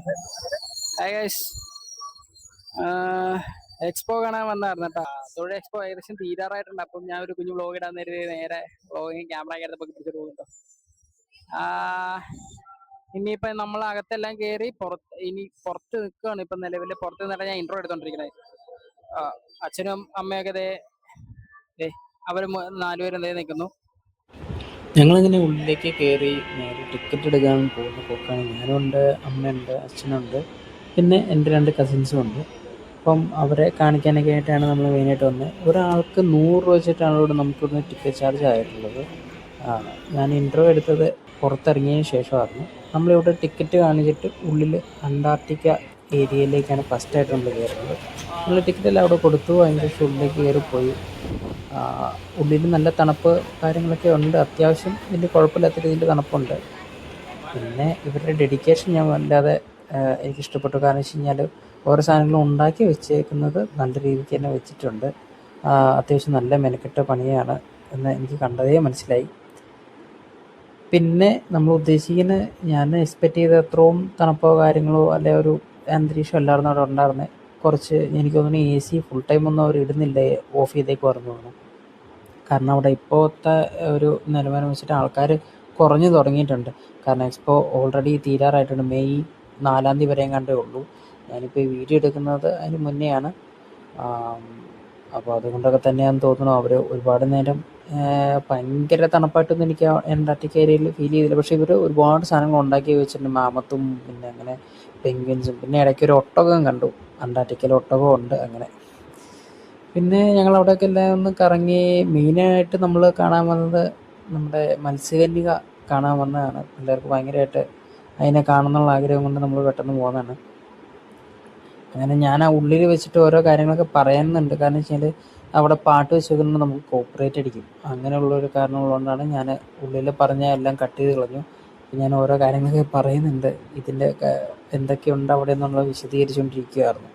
Hi guys, expo കാണാൻ വന്നായിരുന്നു കേട്ടോ. തൊഴിൽ എക്സ്പോ ഏകദേശം തീരാറായിട്ടുണ്ട്. അപ്പം ഞാൻ ഒരു കുഞ്ഞു വ്ളോഗ് ഇടാൻ നേരെ വ്ളോഗിങ് ക്യാമറ കയറപ്പോൾ പിടിച്ചിട്ട് പോകുന്നുണ്ടോ. ഇനിയിപ്പം നമ്മൾ അകത്തെല്ലാം കയറി ഇനി പുറത്ത് നിൽക്കുകയാണ്. ഇപ്പം നിലവിൽ പുറത്ത് നിന്നിട്ട് ഞാൻ ഇൻട്രോ എടുത്തോണ്ടിരിക്കുന്നത്. അച്ഛനും അമ്മയൊക്കെ അവർ നാലുപേരും നിൽക്കുന്നു. ഞങ്ങളിങ്ങനെ ഉള്ളിലേക്ക് കയറി നേരെ ടിക്കറ്റ് എടുക്കാൻ പോകുന്ന പോക്കാണ്. ഞാനുണ്ട്, അമ്മയുണ്ട്, അച്ഛനുണ്ട്, പിന്നെ എൻ്റെ 2 കസിൻസും ഉണ്ട്. അപ്പം അവരെ കാണിക്കാനൊക്കെ ആയിട്ടാണ് നമ്മൾ മെയിനായിട്ട് വന്നത്. ഒരാൾക്ക് 100 രൂപ വെച്ചിട്ടാണ് ഇവിടെ നമുക്കിവിടുന്ന് ടിക്കറ്റ് ചാർജ് ആയിട്ടുള്ളത്. ഞാൻ ഇൻട്രോ എടുത്തത് പുറത്തിറങ്ങിയതിന് ശേഷമായിരുന്നു. നമ്മളിവിടെ ടിക്കറ്റ് കാണിച്ചിട്ട് ഉള്ളിൽ അന്റാർട്ടിക്ക ഏരിയയിലേക്കാണ് ഫസ്റ്റായിട്ട് നമ്മൾ കയറുന്നത്. നമ്മൾ ടിക്കറ്റെല്ലാം അവിടെ കൊടുത്തു. അതിൻ്റെ ശേഷം ഉള്ളിലേക്ക് കയറിപ്പോയി. ഉള്ളിൽ നല്ല തണുപ്പ് കാര്യങ്ങളൊക്കെ ഉണ്ട്. അത്യാവശ്യം വലിയ കുഴപ്പമില്ലാത്ത രീതിയിൽ തണുപ്പുണ്ട്. പിന്നെ ഇവരുടെ ഡെഡിക്കേഷൻ ഞാൻ വല്ലാതെ എനിക്കിഷ്ടപ്പെട്ടു. കാരണം വെച്ച് കഴിഞ്ഞാൽ ഓരോ സാധനങ്ങളും ഉണ്ടാക്കി വെച്ചേക്കുന്നത് നല്ല രീതിക്ക് തന്നെ വെച്ചിട്ടുണ്ട്. അത്യാവശ്യം നല്ല മെനക്കെട്ട പണിയാണ് എന്ന് എനിക്ക് കണ്ടതേ മനസ്സിലായി. പിന്നെ നമ്മൾ ഉദ്ദേശിക്കുന്ന ഞാൻ എക്സ്പെക്റ്റ് ചെയ്ത അത്രയും തണുപ്പോ കാര്യങ്ങളോ അല്ലെ ഒരു അന്തരീക്ഷം അല്ലായിരുന്നു അവിടെ ഉണ്ടായിരുന്നത്. കുറച്ച് എനിക്ക് തോന്നുന്നു AC ഫുൾ ടൈം ഒന്നും അവർ ഇടുന്നില്ല, ഓഫ് ചെയ്തേക്ക് പറഞ്ഞു തോന്നുന്നു. കാരണം അവിടെ ഇപ്പോഴത്തെ ഒരു നിലവാരം വെച്ചിട്ട് ആൾക്കാർ കുറഞ്ഞു തുടങ്ങിയിട്ടുണ്ട്. കാരണം എക്സ്പോ ഓൾറെഡി തീരാറായിട്ടുണ്ട്. മെയ് 4 വരെയും കണ്ടേ ഉള്ളൂ. ഞാനിപ്പോൾ ഈ വീഡിയോ എടുക്കുന്നത് അതിന് മുന്നെയാണ്. അപ്പോൾ അതുകൊണ്ടൊക്കെ തന്നെയാണെന്ന് തോന്നുന്നു അവർ ഒരുപാട് നേരം ഭയങ്കര തണുപ്പായിട്ടൊന്നും എനിക്ക് അന്റാർട്ടിക്ക ഏരിയയിൽ ഫീൽ ചെയ്തില്ല. പക്ഷേ ഇവർ ഒരുപാട് സാധനങ്ങൾ ഉണ്ടാക്കി വെച്ചിട്ടുണ്ട്. മാമത്തും പിന്നെ അങ്ങനെ പെൻഗ്വിൻസും, പിന്നെ ഇടയ്ക്കൊരു ഒട്ടകം കണ്ടു. അന്റാർട്ടിക്കയിൽ ഒട്ടകവും ഉണ്ട്. അങ്ങനെ പിന്നെ ഞങ്ങൾ അവിടെയൊക്കെ എല്ലാം ഒന്ന് കറങ്ങി. മെയിനായിട്ട് നമ്മൾ കാണാൻ വന്നത് നമ്മുടെ മത്സ്യകന്യക കാണാൻ വന്നതാണ്. പിള്ളേർക്ക് ഭയങ്കരമായിട്ട് അതിനെ കാണുന്നുള്ള ആഗ്രഹം കൊണ്ട് നമ്മൾ പെട്ടെന്ന് പോകുന്നതാണ്. അങ്ങനെ ഞാൻ ആ ഉള്ളിൽ വെച്ചിട്ട് ഓരോ കാര്യങ്ങളൊക്കെ പറയുന്നുണ്ട്. കാരണം വെച്ചാൽ അവിടെ പാട്ട് വെച്ച് വെക്കുമ്പോൾ നമുക്ക് കോപ്പറേറ്റ് അടിക്കും. അങ്ങനെയുള്ളൊരു കാരണമുള്ളതുകൊണ്ടാണ് ഞാൻ ഉള്ളിൽ പറഞ്ഞ എല്ലാം കട്ട് ചെയ്ത് കളഞ്ഞു. ഞാൻ ഓരോ കാര്യങ്ങളൊക്കെ പറയുന്നുണ്ട്, ഇതിൻ്റെ എന്തൊക്കെയുണ്ട് അവിടെ എന്നുള്ളത് വിശദീകരിച്ചുകൊണ്ടിരിക്കുകയായിരുന്നു.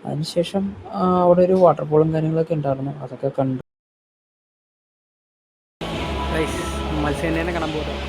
അതിനുശേഷം അവിടെ ഒരു വാട്ടർഫോളും കാര്യങ്ങളൊക്കെ ഉണ്ടായിരുന്നു. അതൊക്കെ കണ്ടു. മത്സ്യനെ കാണാൻ പോകുന്നത്.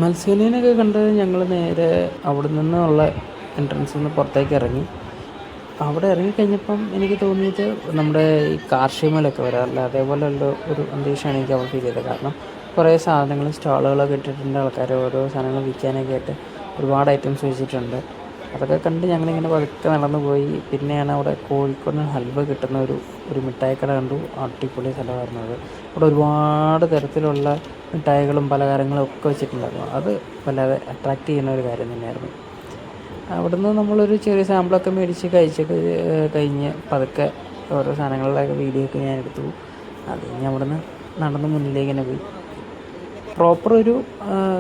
മത്സ്യകന്യകയൊക്കെ കണ്ട് ഞങ്ങൾ നേരെ അവിടെ നിന്നുള്ള എൻട്രൻസിൽ നിന്ന് പുറത്തേക്ക് ഇറങ്ങി. അവിടെ ഇറങ്ങിക്കഴിഞ്ഞപ്പം എനിക്ക് തോന്നിയത് നമ്മുടെ ഈ കാർഷികമേളയൊക്കെ വരാറില്ല, അതേപോലെയുള്ള ഒരു അന്തരീക്ഷമാണ് എനിക്ക് അവിടെ ഫീൽ ചെയ്തത്. കാരണം കുറേ സാധനങ്ങൾ സ്റ്റാളുകളൊക്കെ ഇട്ടിട്ടുണ്ട്. ആൾക്കാർ ഓരോ സാധനങ്ങൾ വിൽക്കാനൊക്കെ ആയിട്ട് ഒരുപാട് ഐറ്റംസ് വെച്ചിട്ടുണ്ട്. അതൊക്കെ കണ്ട് ഞങ്ങളിങ്ങനെ പതുക്കെ നടന്നു പോയി. പിന്നെയാണ് അവിടെ കോഴിക്കോടിന് ഹൽവ കിട്ടുന്ന ഒരു മിഠായിക്കട കണ്ടു. അടിപൊളി സ്ഥലമായിരുന്നു അത്. അവിടെ ഒരുപാട് തരത്തിലുള്ള മിഠായികളും പലഹാരങ്ങളും ഒക്കെ വെച്ചിട്ടുണ്ടായിരുന്നു. അത് വല്ലാതെ അട്രാക്റ്റ് ചെയ്യുന്ന ഒരു കാര്യം തന്നെയായിരുന്നു. അവിടുന്ന് നമ്മളൊരു ചെറിയ സാമ്പിളൊക്കെ മേടിച്ച് കഴിച്ചൊക്കെ കഴിഞ്ഞ് പതുക്കെ ഓരോ സാധനങ്ങളുടെയൊക്കെ വീഡിയോ ഒക്കെ ഞാൻ എടുത്തു. അത് കഴിഞ്ഞ് അവിടുന്ന് നടന്ന് മുന്നിലേക്ക് തന്നെ പോയി. പ്രോപ്പർ ഒരു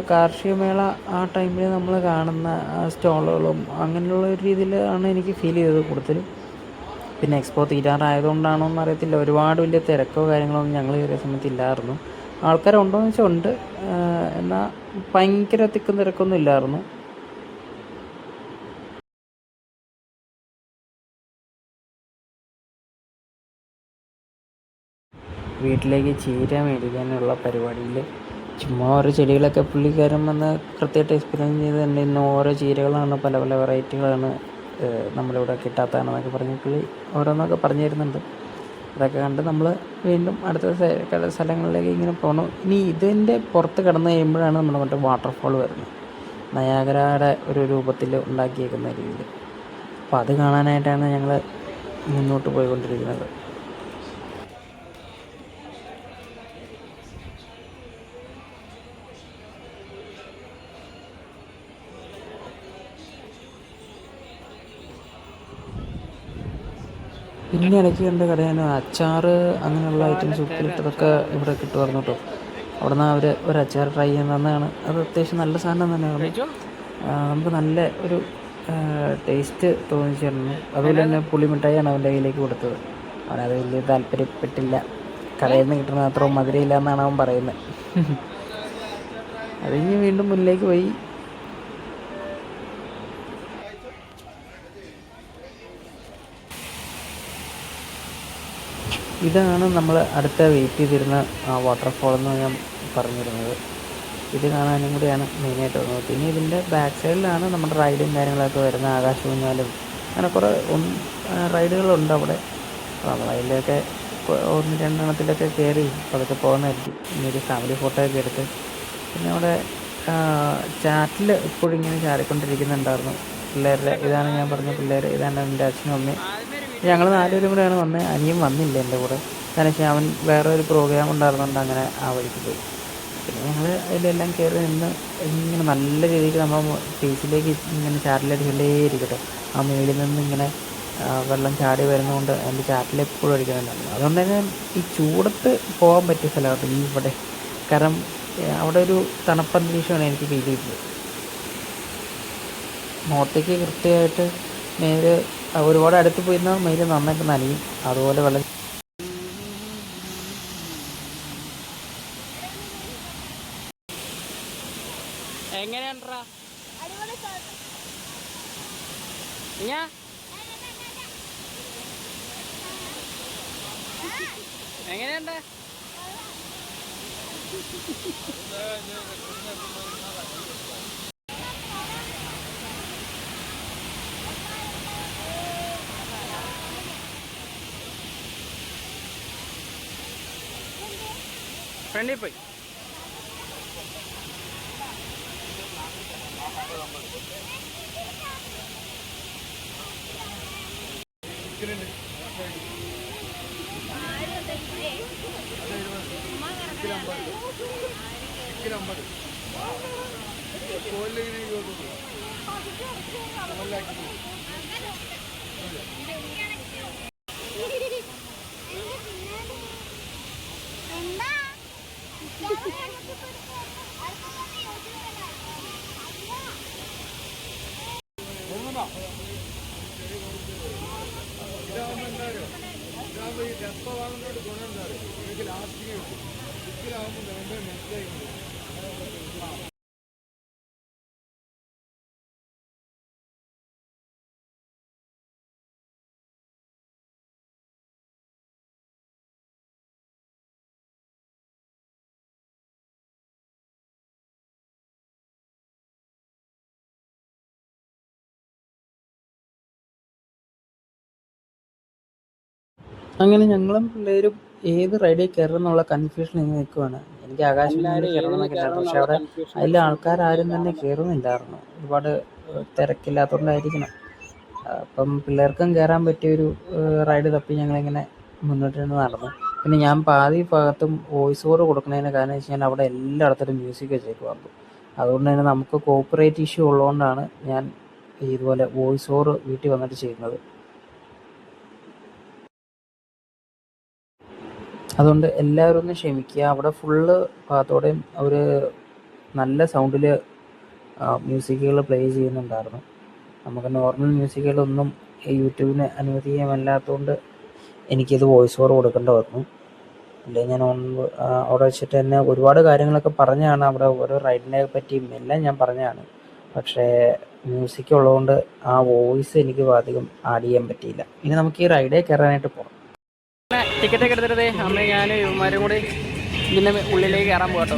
കാർഷികമേള ആ ടൈമിൽ നമ്മൾ കാണുന്ന സ്റ്റോളുകളും അങ്ങനെയുള്ള ഒരു രീതിയിലാണ് എനിക്ക് ഫീൽ ചെയ്തത് കൂടുതലും. പിന്നെ എക്സ്പോ തീരാറായതുകൊണ്ടാണോ എന്ന് അറിയത്തില്ല, ഒരുപാട് വലിയ തിരക്കോ കാര്യങ്ങളോ ഒന്നും ഞങ്ങൾ കയറിയ സമയത്ത് ഇല്ലായിരുന്നു. ആൾക്കാരുണ്ടോയെന്ന് വെച്ചാൽ ഉണ്ട്, എന്നാൽ ഭയങ്കര തിക്കും തിരക്കൊന്നും ഇല്ലായിരുന്നു. വീട്ടിലേക്ക് ചീര മേടിക്കാനുള്ള പരിപാടിയിൽ ചുമ്മാ ഓരോ ചെടികളൊക്കെ പുള്ളിക്കാരൻ വന്ന് കൃത്യമായിട്ട് എക്സ്പ്ലെയിൻ ചെയ്ത് തന്നെ ഇന്ന് ഓരോ ചീരകളാണ്, പല പല വെറൈറ്റികളാണ് നമ്മളിവിടെ കിട്ടാത്തതാണെന്നൊക്കെ പറഞ്ഞ് പുള്ളി ഓരോന്നൊക്കെ പറഞ്ഞു തരുന്നുണ്ട്. അതൊക്കെ കണ്ട് നമ്മൾ വീണ്ടും അടുത്ത സ്ഥലങ്ങളിലേക്ക് ഇങ്ങനെ പോകണം. ഇനി ഇതിൻ്റെ പുറത്ത് കടന്നു കഴിയുമ്പോഴാണ് നമ്മുടെ മറ്റേ വാട്ടർഫോൾ വരുന്നത്, നയാഗ്രയുടെ ഒരു രൂപത്തിൽ ഉണ്ടാക്കിയേക്കുന്ന രീതിയിൽ. അപ്പോൾ അത് കാണാനായിട്ടാണ് ഞങ്ങൾ മുന്നോട്ട് പോയിക്കൊണ്ടിരിക്കുന്നത്. പിന്നെ ഇടയ്ക്ക് കണ്ട കടയാണ് അച്ചാറ് അങ്ങനെയുള്ള ഐറ്റംസ് ഉപ്പിലിട്ടതൊക്കെ ഇവിടെ കിട്ടുമായിരുന്നു കേട്ടോ. അവിടെ നിന്ന് അവർ ഒരു അച്ചാർ ട്രൈ ചെയ്യുന്നതാണ്. അത് അത്യാവശ്യം നല്ല സാധനം തന്നെയാണ്. നമുക്ക് നല്ല ഒരു ടേസ്റ്റ് തോന്നിച്ചിരുന്നു. അതുപോലെ തന്നെ പുളിമിഠായിയാണ് അവൻ്റെ കയ്യിലേക്ക് കൊടുത്തത്. അവനത് വലിയ താല്പര്യപ്പെട്ടില്ല. കടയിൽ നിന്ന് കിട്ടുന്ന അത്ര മധുരയില്ല എന്നാണ് അവൻ പറയുന്നത്. അത് കഴിഞ്ഞ് വീണ്ടും മുന്നിലേക്ക് പോയി. ഇതാണ് നമ്മൾ അടുത്ത വെയിറ്റ് ചെയ്തിരുന്ന വാട്ടർഫോൾ എന്ന് ഞാൻ പറഞ്ഞിരുന്നത്. ഇത് കാണാനും കൂടിയാണ് മെയിനായിട്ട് വരുന്നത്. പിന്നെ ഇതിൻ്റെ ബാക്ക് സൈഡിലാണ് നമ്മുടെ റൈഡും കാര്യങ്ങളൊക്കെ വരുന്നത്. ആകാശൂഞ്ഞാലും അങ്ങനെ കുറേ റൈഡുകളുണ്ട് അവിടെ. അപ്പോൾ നമ്മളതിലൊക്കെ ഒന്ന് രണ്ടെണ്ണത്തിലൊക്കെ കയറി അതൊക്കെ പോകുന്നതായിരിക്കും. ഇനി ഒരു ഫാമിലി ഫോട്ടോ ഒക്കെ എടുത്ത് പിന്നെ അവിടെ ചാറ്റിൽ ഇപ്പോഴും ഇങ്ങനെ ചാടിക്കൊണ്ടിരിക്കുന്നുണ്ടായിരുന്നു പിള്ളേരുടെ. ഇതാണ് ഞാൻ പറഞ്ഞ പിള്ളേർ. ഇതാണ് എൻ്റെ അച്ഛനും അമ്മയും. ഞങ്ങൾ 4 പേരും കൂടെയാണ് വന്നത്. അനിയൻ വന്നില്ല എൻ്റെ കൂടെ. കാരണം വെച്ചാൽ അവൻ വേറെ ഒരു പ്രോഗ്രാം ഉണ്ടായിരുന്നുകൊണ്ട് അങ്ങനെ ആ വഴിക്ക് പോയി. പിന്നെ ഞങ്ങൾ അതിലെല്ലാം കയറി നിന്ന് ഇങ്ങനെ നല്ല രീതിക്ക് നമ്മൾ ഫേസിലേക്ക് ഇങ്ങനെ ചാറ്റിലടിച്ചുകൊണ്ടേയിരിക്കട്ടെ. ആ മേളിൽ നിന്ന് ഇങ്ങനെ വെള്ളം ചാടി വരുന്നതുകൊണ്ട് അതിൻ്റെ ചാറ്റിലെപ്പോഴും അടിക്കുന്നുണ്ടായിരുന്നു. അതുകൊണ്ട് തന്നെ ഈ ചൂടത്ത് പോകാൻ പറ്റിയ സ്ഥലമാണ് ഈ ഇവിടെ. കാരണം അവിടെ ഒരു തണുപ്പന്തരീക്ഷമാണ് എനിക്ക് ഫീൽ ചെയ്തത്. മുഖത്തേക്ക് കൃത്യമായിട്ട് മേല് ഒരുപാട് അടുത്ത് പോയിരുന്നാൽ മേല് നന്നായിട്ട് നനയും. അതുപോലെ വെള്ളം എങ്ങനെയുണ്ടാ എങ്ങനെയുണ്ട്? ഫ്രണ്ടിൽ പോയി. അങ്ങനെ ഞങ്ങളും പിള്ളേരും ഏത് റൈഡിൽ കയറണം എന്നുള്ള കൺഫ്യൂഷൻ ഇങ്ങനെ നിൽക്കുവാണ്. എനിക്ക് ആകാശം കയറണം എന്നൊക്കെ ഉണ്ടായിരുന്നു. പക്ഷെ അവിടെ അതിൽ ആൾക്കാരും തന്നെ കയറുന്നില്ലായിരുന്നു. ഒരുപാട് തിരക്കില്ലാത്തതുകൊണ്ടായിരിക്കണം. അപ്പം പിള്ളേർക്കും കയറാൻ പറ്റിയൊരു റൈഡ് തപ്പി ഞങ്ങളിങ്ങനെ മുന്നോട്ട് നടന്നു. പിന്നെ ഞാൻ പാതി ഭാഗത്തും വോയിസ് ഓവർ കൊടുക്കുന്നതിന് കാരണം വെച്ച് കഴിഞ്ഞാൽ അവിടെ എല്ലായിടത്തും മ്യൂസിക് വെച്ചേക്കുമായിരുന്നു. അതുകൊണ്ട് തന്നെ നമുക്ക് കോപ്പറേറ്റ് ഇഷ്യൂ ഉള്ളതുകൊണ്ടാണ് ഞാൻ ഇതുപോലെ വോയിസ് ഓവർ വീട്ടിൽ വന്നിട്ട് ചെയ്യുന്നത്. അതുകൊണ്ട് എല്ലാവരും ഒന്ന് ക്ഷമിക്കുക. അവിടെ ഫുള്ള് ഭാഗത്തോടെയും അവർ നല്ല സൗണ്ടിൽ മ്യൂസിക്കുകൾ പ്ലേ ചെയ്യുന്നുണ്ടായിരുന്നു. നമുക്ക് നോർമൽ മ്യൂസിക്കുകളൊന്നും യൂട്യൂബിന് അനുവദീയമല്ലാത്തതുകൊണ്ട് എനിക്കിത് വോയിസ് ഓവർ കൊടുക്കേണ്ടി വന്നു. അല്ലെങ്കിൽ ഞാൻ അവിടെ വെച്ചിട്ട് തന്നെ ഒരുപാട് കാര്യങ്ങളൊക്കെ പറഞ്ഞാണ്. അവിടെ ഓരോ റൈഡിനെ പറ്റിയും എല്ലാം ഞാൻ പറഞ്ഞാണ്. പക്ഷേ മ്യൂസിക് ഉള്ളതുകൊണ്ട് ആ വോയിസ് എനിക്ക് അധികം ആഡ് ചെയ്യാൻ പറ്റിയില്ല. ഇനി നമുക്ക് ഈ റൈഡിൽ കയറാനായിട്ട് പോകാം. ടിക്കറ്റൊക്കെ എടുത്തിട്ടേ അമ്മയും ഞാനും ഇവന്മാരും കൂടി ഇതിൻ്റെ ഉള്ളിലേക്ക് കയറാൻ പോകട്ടോ.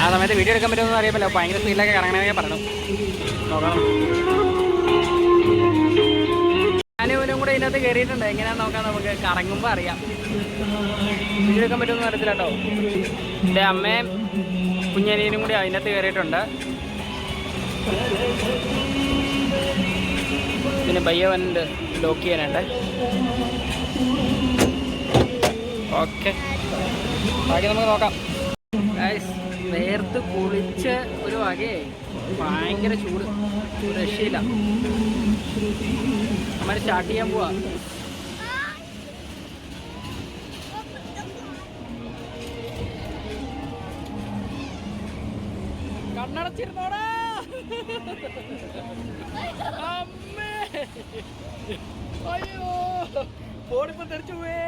ആ സമയത്ത് വീഡിയോ എടുക്കാൻ പറ്റുമെന്ന് അറിയാമല്ലോ. ഭയങ്കര സ്പീഡിലൊക്കെ കറങ്ങണമെന്നൊക്കെ പറഞ്ഞു. നോക്കണം. ഞാനും ഇവനും കൂടെ ഇതിനകത്ത് കയറിയിട്ടുണ്ട്. എങ്ങനെയാണെന്ന് നോക്കാം. നമുക്ക് കറങ്ങുമ്പോൾ അറിയാം. വീഡിയോ എടുക്കാൻ പറ്റുമെന്ന് അറിയത്തില്ല കേട്ടോ. എൻ്റെ അമ്മയും കുഞ്ഞനീനും കൂടി അതിനകത്ത് കയറിയിട്ടുണ്ട്. പിന്നെ പയ്യെ വന്നിട്ട് ലോക്ക് ചെയ്യാനുണ്ട്. ഓക്കെ, ബാക്കി നമുക്ക് നോക്കാം. വേർത്ത് കുളിച്ച് ഒരു വകയായി. ഭയങ്കര ചൂട്, ഒരു രക്ഷയില്ല. നമ്മൾ സ്റ്റാർട്ട് ചെയ്യാൻ പോവാ. കണ്ണടച്ചിരുന്നോടാ അമ്മേ. അയ്യോ ഫോണിപ്പോ തെറിച്ചു പോയേ.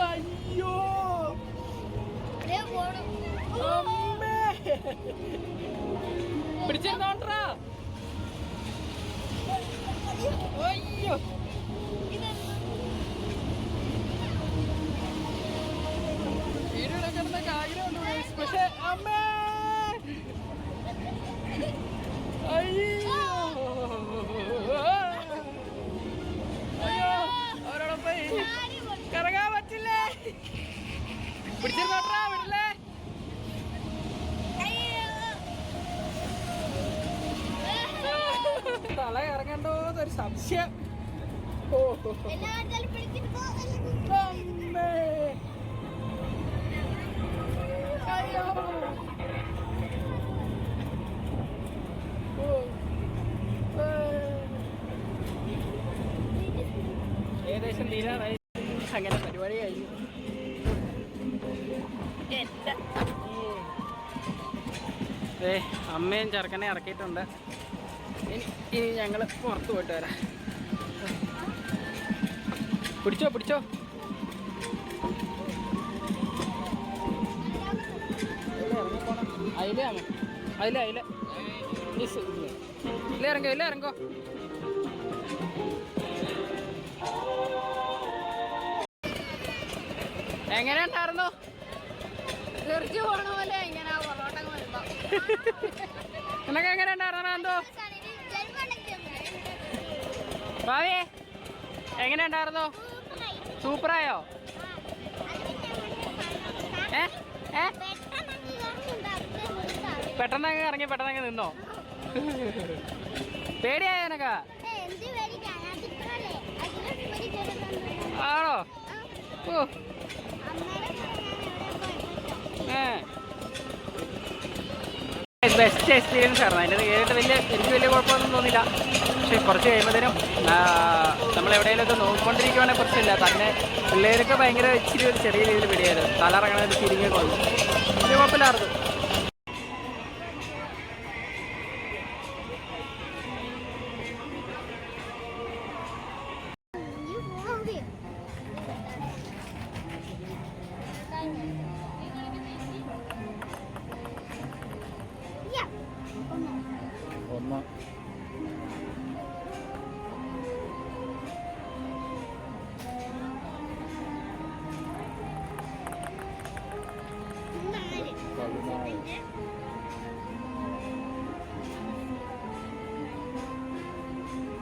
അയ്യോ അമ്മേ പിടിച്ചിരുന്നോണ്ടാ. അയ്യോ കിടന്നൊക്കെ ആഗ്രഹമുണ്ട് പക്ഷെ അമ്മേ. അയ്യോ അയ്യോ അവരോടൊപ്പം കറങ്ങാൻ പറ്റില്ലേ. പിടിച്ചിരുന്നോട്ടാ വിടില്ലേ. തല ഇറങ്ങണ്ടോന്നൊരു സംശയം. ഓ അമ്മേ. അയ്യോ ഏകദേശം തീരാറായി. അങ്ങനെ പരിപാടി കഴിഞ്ഞു. അമ്മയും ചെറുക്കനെ ഇറക്കിയിട്ടുണ്ട്. ഇനി ഞങ്ങൾ പുറത്ത് പോയിട്ട് വരാം. പിടിച്ചോ പിടിച്ചോ. അതിലാണ് അതില ഇല്ല ഇറങ്ങോ ഇല്ല ഇറങ്ങോ. എങ്ങനെ ഉണ്ടായിരുന്നു? നിനക്ക് എങ്ങനെ ഉണ്ടായിരുന്നു? എന്തോ ഭാവിയെ എങ്ങനെ ഉണ്ടായിരുന്നു? സൂപ്പറായോ? പെട്ടെന്ന് ഇറങ്ങി പെട്ടെന്ന് നിന്നോ? പേടിയായോ എനക്കാ? ആണോ? ഓ ബെസ്റ്റ് എക്സ്പീരിയൻസ് ആയിരുന്നു. അതിൻ്റെ കേട്ടിട്ട് എനിക്ക് വലിയ കുഴപ്പമൊന്നും തോന്നില്ല. പക്ഷെ കുറച്ച് കഴിയുമ്പോഴത്തേനും നമ്മളെവിടെയെങ്കിലുമൊക്കെ നോക്കിക്കൊണ്ടിരിക്കുവാണെങ്കിൽ പ്രശ്നമില്ല. തന്നെ പിള്ളേർക്ക് ഭയങ്കര ഇച്ചിരി ഒരു ചെറിയ രീതിയിൽ പിടിയായിരുന്നു. തലറങ്ങണ ഒരു തിരിഞ്ഞൊക്കെ വന്നു. വലിയ കുഴപ്പമില്ലായിരുന്നു.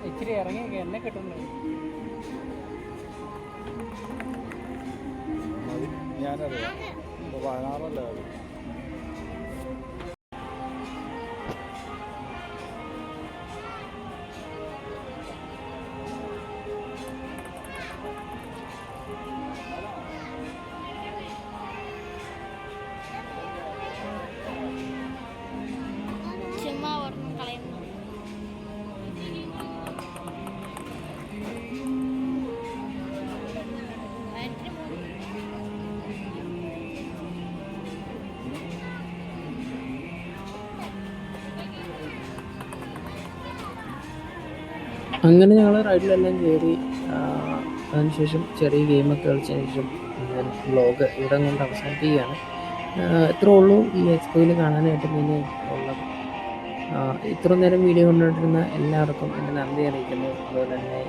ഇച്ചിരി ഇറങ്ങി എന്നെ കിട്ടുന്നത് ഞാനറിയാം. 16 അത്. അങ്ങനെ ഞങ്ങൾ റൈഡിലെല്ലാം കയറി. അതിനുശേഷം ചെറിയ ഗെയിമൊക്കെ കളിച്ചതിന് ശേഷം ഞാൻ വ്ളോഗ് ഇവിടം കൊണ്ട് അവസാനിപ്പിക്കുകയാണ്. ഇത്രേ ഉള്ളൂ ഈ എക്സ്പോയിൽ കാണാനായിട്ട് പിന്നെ ഉള്ളത്. ഇത്ര നേരം വീഡിയോ കൊണ്ടുകൊണ്ടിരുന്ന എല്ലാവർക്കും എൻ്റെ നന്ദി അറിയിക്കുന്നു. അതുപോലെ തന്നെ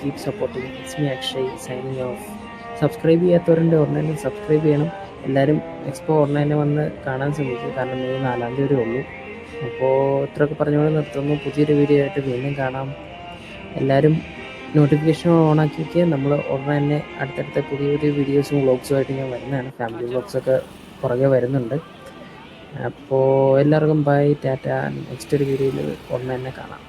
keep supporting. It's me Akshay signing off. Subscribe ചെയ്യാത്തവരുണ്ട് ഓൺലൈനിൽ സബ്സ്ക്രൈബ് ചെയ്യണം. എല്ലാവരും എക്സ്പോ ഓൺലൈനിൽ വന്ന് കാണാൻ ശ്രമിക്കുക. കാരണം മെയ് 4 വരെ ഉള്ളൂ. അപ്പോൾ ഇത്രയൊക്കെ പറഞ്ഞുകൊണ്ട് നിർത്തുന്നു. പുതിയൊരു വീഡിയോ ആയിട്ട് വീണ്ടും കാണാം. എല്ലാവരും നോട്ടിഫിക്കേഷൻ ഓണാക്കി വയ്ക്കുക. നമ്മൾ ഉടനെ തന്നെ അടുത്തടുത്ത പുതിയ പുതിയ വീഡിയോസും വ്ളോഗ്സുമായിട്ട് ഞാൻ വരുന്നതാണ്. ഫാമിലി വ്ളോഗ്സൊക്കെ പുറകെ വരുന്നുണ്ട്. അപ്പോൾ എല്ലാവർക്കും ബൈ, ടാറ്റ. നെക്സ്റ്റ് ഒരു വീഡിയോയിൽ ഉടനെ തന്നെ കാണാം.